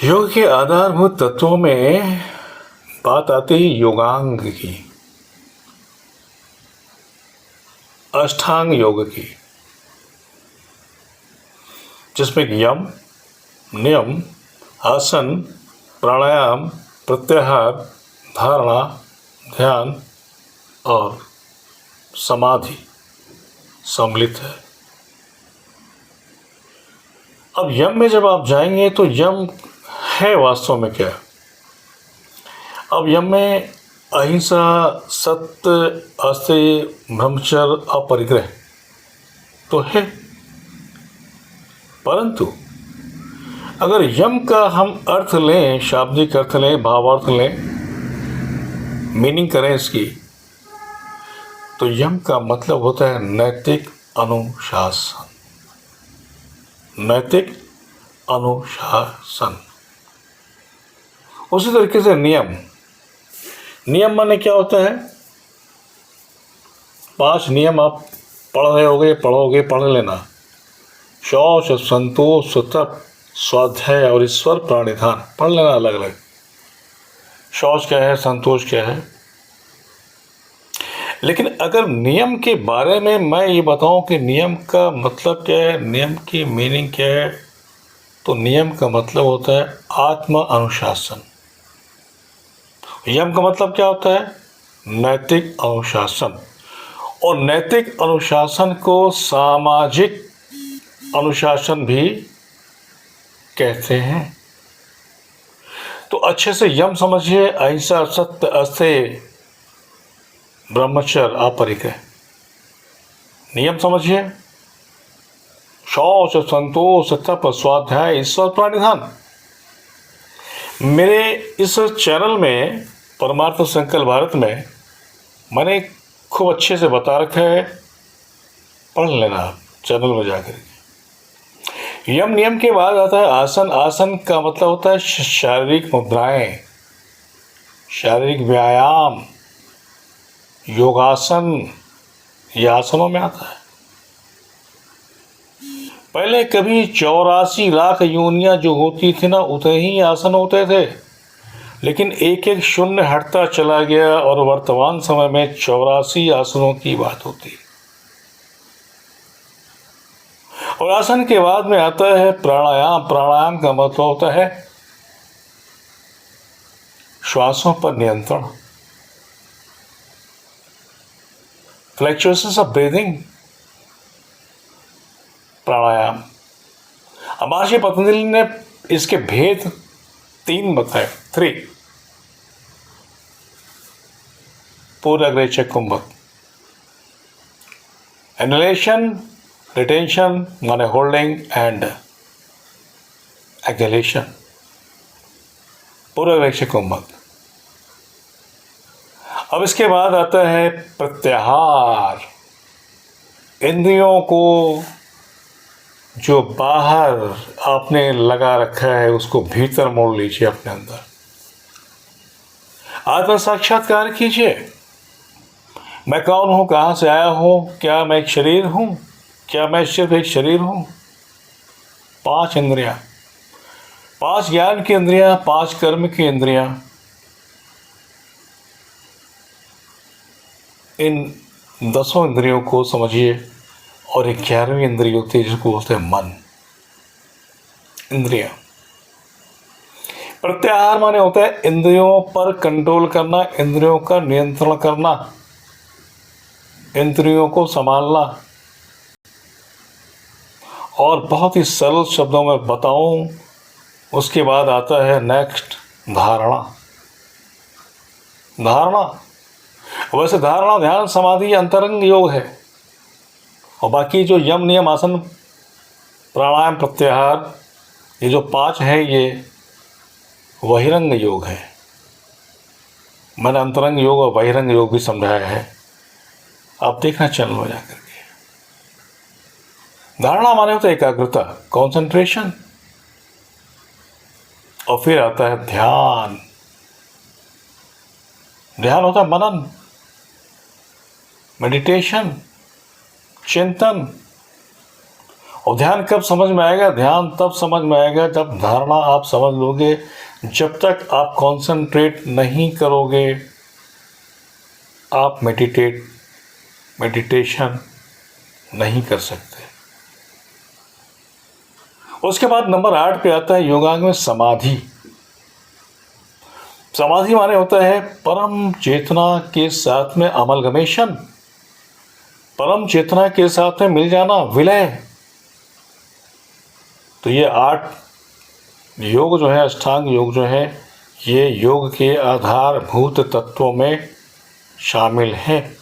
योग के आधारभूत तत्वों में बात आती है योगांग की, अष्टांग योग की, जिसमें यम, नियम, आसन, प्राणायाम, प्रत्याहार, धारणा, ध्यान और समाधि सम्मिलित है। अब यम में जब आप जाएंगे तो यम है वास्तव में क्या? अब यम में अहिंसा, सत्य, अस्तेय, ब्रह्मचर्य, अपरिग्रह तो है, परंतु अगर यम का हम अर्थ लें, शाब्दिक अर्थ लें, भावार्थ लें, मीनिंग करें इसकी, तो यम का मतलब होता है नैतिक अनुशासन। नैतिक अनुशासन। उसी तरीके से नियम, नियम माने क्या होता है? 5 नियम आप पढ़ रहे होगे, पढ़ोगे, पढ़ लेना। शौच, संतोष, तप, स्वाध्याय और ईश्वर प्राणिधान पढ़ लेना अलग अलग। शौच क्या है, संतोष क्या है। लेकिन अगर नियम के बारे में मैं ये बताऊं कि नियम का मतलब क्या है, नियम की मीनिंग क्या है, तो नियम का मतलब होता है आत्म अनुशासन। यम का मतलब क्या होता है? नैतिक अनुशासन। और नैतिक अनुशासन को सामाजिक अनुशासन भी कहते हैं। तो अच्छे से यम समझिए, अहिंसा, सत्य, अस्तेय, ब्रह्मचर्य, अपरिग्रह। नियम समझिए, शौच, संतोष, तप, स्वाध्याय, ईश्वर प्राणिधान। मेरे इस चैनल में परमार्थ संकल्प भारत में मैंने खूब अच्छे से बता रखा है, पढ़ लेना आप चैनल में जाकर। यम नियम के बाद आता है आसन। आसन का मतलब होता है शारीरिक मुद्राएं, शारीरिक व्यायाम, योगासन, ये आसनों में आता है। पहले कभी 84 लाख योनियां जो होती थी ना, उतने ही आसन होते थे, लेकिन एक एक शून्य हटता चला गया और वर्तमान समय में 84 आसनों की बात होती है। और आसन के बाद में आता है प्राणायाम। प्राणायाम का मतलब होता है श्वासों पर नियंत्रण, फ्लक्चुएशंस ऑफ ब्रीदिंग, प्राणायाम। महर्षि पतंजलि ने इसके भेद 3 बताए, 3। पूर्वाग्रह कुंभक, इनहेलेशन, रिटेंशन माने होल्डिंग एंड एक्सहेलेशन, पूर्वाग्रह कुंभक। अब इसके बाद आता है प्रत्याहार। इंद्रियों को जो बाहर आपने लगा रखा है उसको भीतर मोड़ लीजिए अपने अंदर। आत्म साक्षात्कार कीजिए। मैं कौन हूं, कहां से आया हूं, क्या मैं एक शरीर हूं, क्या मैं सिर्फ एक शरीर हूं? 5 इंद्रियां, 5 ज्ञान की इंद्रियां, 5 कर्म की इंद्रियां। इन 10 इंद्रियों को समझिए। और 11वीं इंद्रिय होती है जिसको बोलते हैं मन। इंद्रियां। प्रत्याहार माने होता है इंद्रियों पर कंट्रोल करना, इंद्रियों का नियंत्रण करना, इंद्रियों को संभालना। और बहुत ही सरल शब्दों में बताऊं, उसके बाद आता है नेक्स्ट धारणा। धारणा, वैसे धारणा, ध्यान, समाधि अंतरंग योग है, और बाकी जो यम, नियम, आसन, प्राणायाम, प्रत्याहार, ये जो 5 है, ये बहिरंग योग है। मैंने अंतरंग योग और बहिरंग योग भी समझाया है, आप देखना चैनल में जाकर के। धारणा माने होता है एकाग्रता, कॉन्सेंट्रेशन। और फिर आता है ध्यान। ध्यान होता है मनन, मेडिटेशन, चिंतन। और ध्यान कब समझ में आएगा? ध्यान तब समझ में आएगा जब धारणा आप समझ लोगे। जब तक आप कंसंट्रेट नहीं करोगे, आप मेडिटेशन नहीं कर सकते। उसके बाद नंबर 8 पे आता है योगांग में समाधि। समाधि माने होता है परम चेतना के साथ में अमलगमेशन, परम चेतना के साथ में मिल जाना, विलय। तो ये 8 योग जो है, अष्टांग योग जो है, ये योग के आधारभूत तत्वों में शामिल हैं।